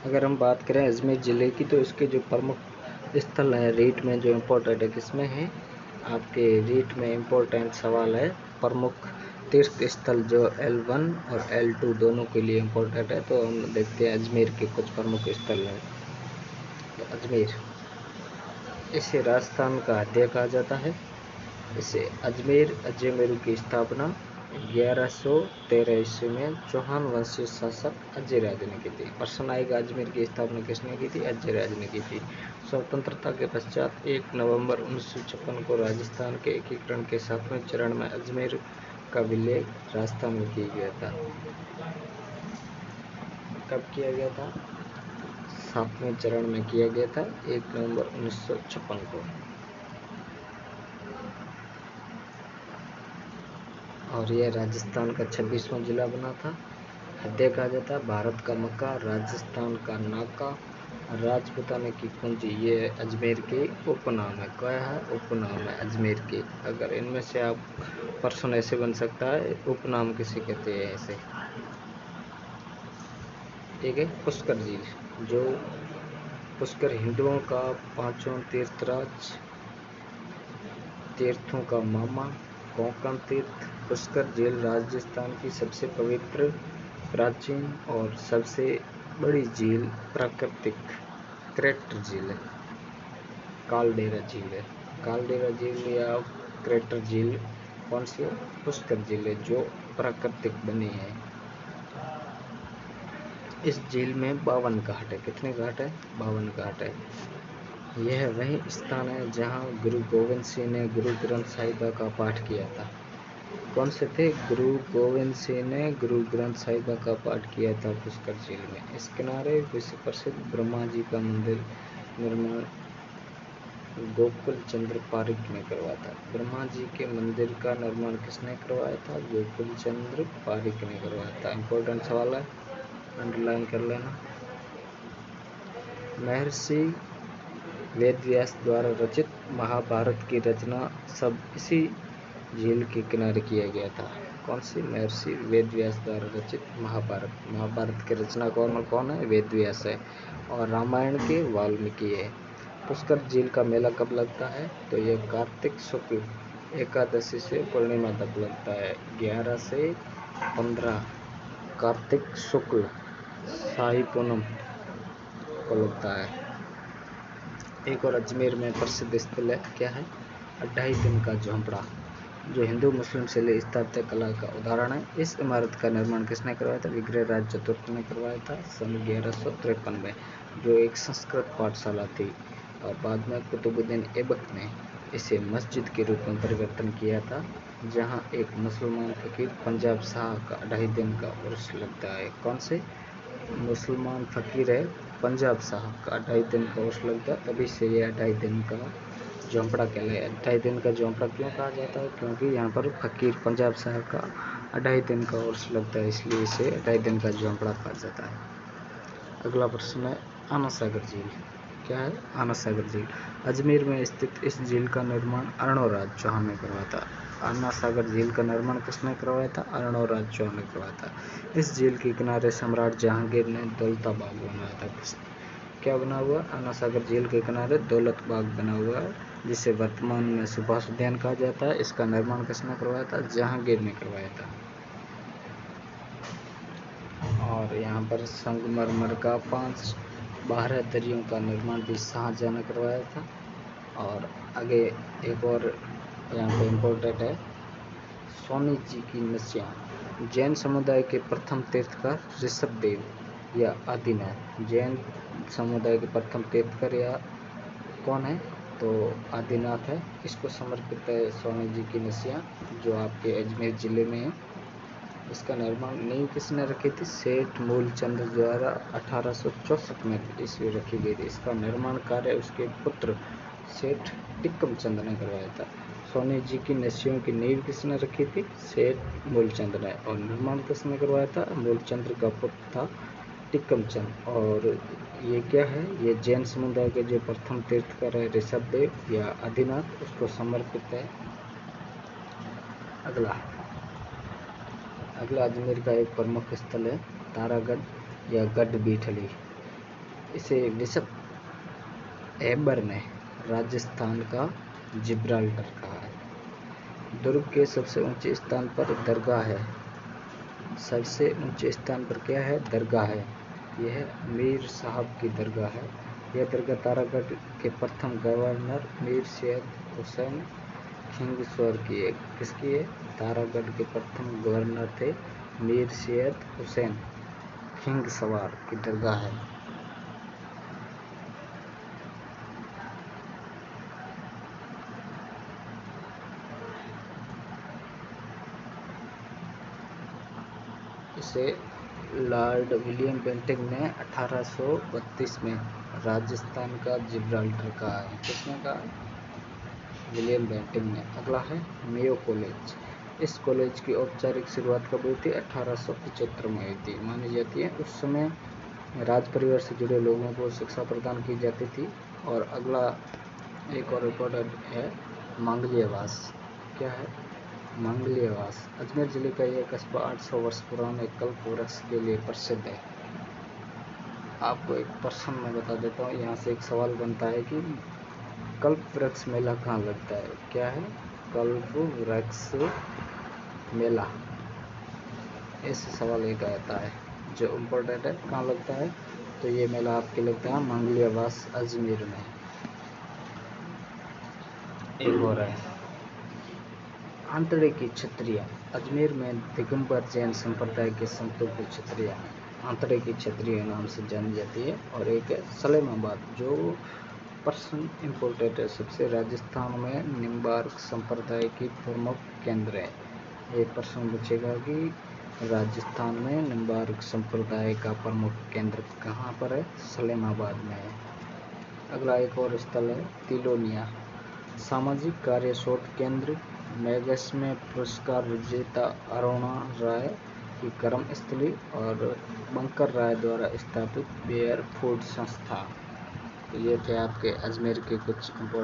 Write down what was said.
अगर हम बात करें अजमेर ज़िले की तो इसके जो प्रमुख स्थल हैं रीट में जो इम्पोर्टेंट है किसमें है, आपके रीट में इम्पोर्टेंट सवाल है प्रमुख तीर्थ स्थल जो L1 और L2 दोनों के लिए इम्पोर्टेंट है। तो हम देखते हैं अजमेर के कुछ प्रमुख स्थल हैं। तो अजमेर, इसे राजस्थान का हृदय कहा जाता है। इसे अजमेरू की स्थापना 1113 ईस्वी में चौहान वंशीय शासक अजयराज ने की थी। प्रश्न आएगा अजमेर की स्थापना किसने की थी, अजयराज ने की थी। स्वतंत्रता के पश्चात 1 नवंबर 1956 को राजस्थान के एकीकरण के 7वें चरण में अजमेर का विलय राजस्थान में किया गया था। कब किया गया था, 7वें चरण में किया गया था 1 नवंबर 1956 को। और यह राजस्थान का 26वां जिला बना था। हृदय कहा जाता है, भारत का मक्का, राजस्थान का नाका, राजपूताना की कुंजी, ये अजमेर के उपनाम है। क्या है, उपनाम है अजमेर के। अगर इनमें से आप प्रश्न ऐसे बन सकता है, उपनाम किसे कहते हैं ऐसे। ठीक है, पुष्कर झील, जो पुष्कर हिंदुओं का 5वां तीर्थराज, तीर्थों का मामा, कोंकण तीर्थ। पुष्कर झील राजस्थान की सबसे पवित्र, प्राचीन और सबसे बड़ी झील प्राकृतिक क्रैटर झील है, कालडेरा झील है। कालडेरा झील या क्रैटर झील कौन सी है, पुष्कर झील है, जो प्राकृतिक बनी है। इस झील में 52 घाट है। कितने घाट है, 52 घाट है। यह वही स्थान है जहां गुरु गोविंद सिंह ने गुरु ग्रंथ साहिब का पाठ किया था। कौन से थे, गुरु गोविंद सिंह ने गुरु ग्रंथ साहिब का पाठ किया था पुष्कर झील में। इस किनारे विश्व प्रसिद्ध ब्रह्मा जी का मंदिर निर्माण गोकुल चंद्र पारिक ने करवाया था। ब्रह्मा जी के मंदिर का निर्माण किसने करवाया था, गोकुल चंद्र पारिक ने करवाया था। इंपॉर्टेंट सवाल है, अंडरलाइन कर लेना। महर्षि वेदव्यास द्वारा रचित महाभारत की रचना सब इसी झील के किनारे किया गया था। कौन सी, महर्षि वेदव्यास द्वारा रचित महाभारत की रचना कौन है, वेदव्यास है। और रामायण के वाल्मीकि है। पुष्कर झील का मेला कब लगता है, तो यह कार्तिक शुक्ल एकादशी से पूर्णिमा तक लगता है। 11 से 15 कार्तिक शुक्ल शाही पूनम को लगता है। एक और अजमेर में प्रसिद्ध स्थल है, क्या है, 2.5 दिन का झोंपड़ा, जो हिंदू मुस्लिम शैली स्थापत्य कला का उदाहरण है। इस इमारत का निर्माण किसने करवाया था, विग्रहराज चतुर्थ ने करवाया था सन 1153 में, जो एक संस्कृत पाठशाला थी। और बाद में कुतुबुद्दीन ऐबक ने इसे मस्जिद के रूप में परिवर्तन किया था, जहां एक मुसलमान फकीर पंजाब शाह का 2.5 दिन का उर्स लगता है। कौन से मुसलमान फकीर है, पंजाब शाह का 2.5 दिन का उर्स लगता है, तभी से यह 2.5 दिन का झोंपड़ा कहलाया। 2.5 दिन का झोंपड़ा क्यों कहा जाता है, क्योंकि यहाँ पर फकीर पंजाब शाह का 2.5 दिन का उर्स लगता है, इसलिए इसे 2.5 दिन का झोंपड़ा कहा जाता है। अगला प्रश्न है, आना सागर झील, क्या है, आना सागर झील। अजमेर में स्थित इस झील का निर्माण अर्णोराज चौहान ने करवाया था। आना सागर झील का निर्माण किसने करवाया था, अर्णोराज चौहान ने करवाया था। इस झील के किनारे सम्राट जहांगीर ने दौलता बाग बनाया था। क्या बना हुआ, आना सागर झील के किनारे दौलत बाग बना हुआ है, जिसे वर्तमान में सुभाष उद्यान कहा जाता है। इसका निर्माण किसने करवाया था, जहांगीर ने करवाया था। और यहाँ पर संगमरमर का 5 12 दरियों का निर्माण भी शाहजहां ने करवाया था। और आगे एक और यहाँ पे इम्पोर्टेंट है, सोनी जी की नस्यां। जैन समुदाय के प्रथम तीर्थकर ऋषभदेव या आदिनाथ। जैन समुदाय के प्रथम तीर्थकर या कौन है, तो आदिनाथ है। इसको समर्पित है सोनी जी की नस्यां, जो आपके अजमेर जिले में है। इसका निर्माण नींव किसने रखी थी, सेठ मूलचंद द्वारा 1864 में ईस्वी रखी गई थी। इसका निर्माण कार्य उसके पुत्र सेठ टिक्कम चंद ने करवाया था। सोनी जी की नस्यों की नींव किसने रखी थी, सेठ मूलचंद ने। और निर्माण किसने करवाया था, मूलचंद का पुत्र था टिक्कम चंद। और ये क्या है, ये जैन समुदाय के जो प्रथम तीर्थकर है ऋषभदेव या आदिनाथ, उसको समर्पित है। अगला अजमेर का एक प्रमुख स्थल है तारागढ़ या गढ़ बीठली। इसे बिशप एबर ने राजस्थान का जिब्राल्टर कहा है। दुर्ग के सबसे ऊंचे स्थान पर दरगाह है। सबसे ऊंचे स्थान पर क्या है? दरगाह है। यह मीर साहब की दरगाह है। यह दरगाह तारागढ़ के प्रथम गवर्नर मीर सैयद हुसैन खिंगस्वर की है। किसकी है? तारागढ़ के प्रथम गवर्नर थे मीर सैयद हुसैन खिंगस्वर की दरगाह है। इसे लॉर्ड विलियम बेंटिंक ने 1832 में राजस्थान का जिब्राल्टर कहा है। किसने कहा? विलियम बेंटिंक ने। अगला है मेयो कॉलेज। इस कॉलेज की औपचारिक शुरुआत कब हुई थी? 1875 में हुई थी। मानी जाती है उस समय राज परिवार से जुड़े लोगों को शिक्षा प्रदान की जाती थी। और अगला एक और इम्पोर्टेंट है मांगली आवास। क्या है? मांगली आवास। अजमेर जिले का यह कस्बा 800 वर्ष पुराने कल्प वृक्ष के लिए प्रसिद्ध है। आपको एक प्रश्न मैं बता देता हूँ, यहाँ से एक सवाल बनता है कि कल्प वृक्ष मेला कहाँ लगता है? क्या है? कल्प वृक्ष मेला, ऐसे सवाल एक आता है जो इम्पोर्टेंट है। कहाँ लगता है? तो ये मेला आपके लगता है मांगली आवास अजमेर में। एक और है आंतड़े की छतरियाँ। अजमेर में दिगंबर जैन संप्रदाय के संतों की छतरियाँ आंतड़े की छतरियाँ नाम से जानी जाती है। और एक है सलेमाबाद, जो प्रश्न इम्पोर्टेंट है सबसे, राजस्थान में निम्बार्क संप्रदाय की प्रमुख केंद्र है। ये प्रश्न पूछेगा कि राजस्थान में निम्बार्क संप्रदाय का प्रमुख केंद्र कहाँ पर है? सलेमाबाद में है। अगला एक और स्थल है तिलोनिया, सामाजिक कार्य शोध केंद्र, मैगसेसे पुरस्कार विजेता अरुणा राय की कर्मस्थली और बंकर राय द्वारा स्थापित बेयर फूड संस्था। ये थे आपके अजमेर के कुछ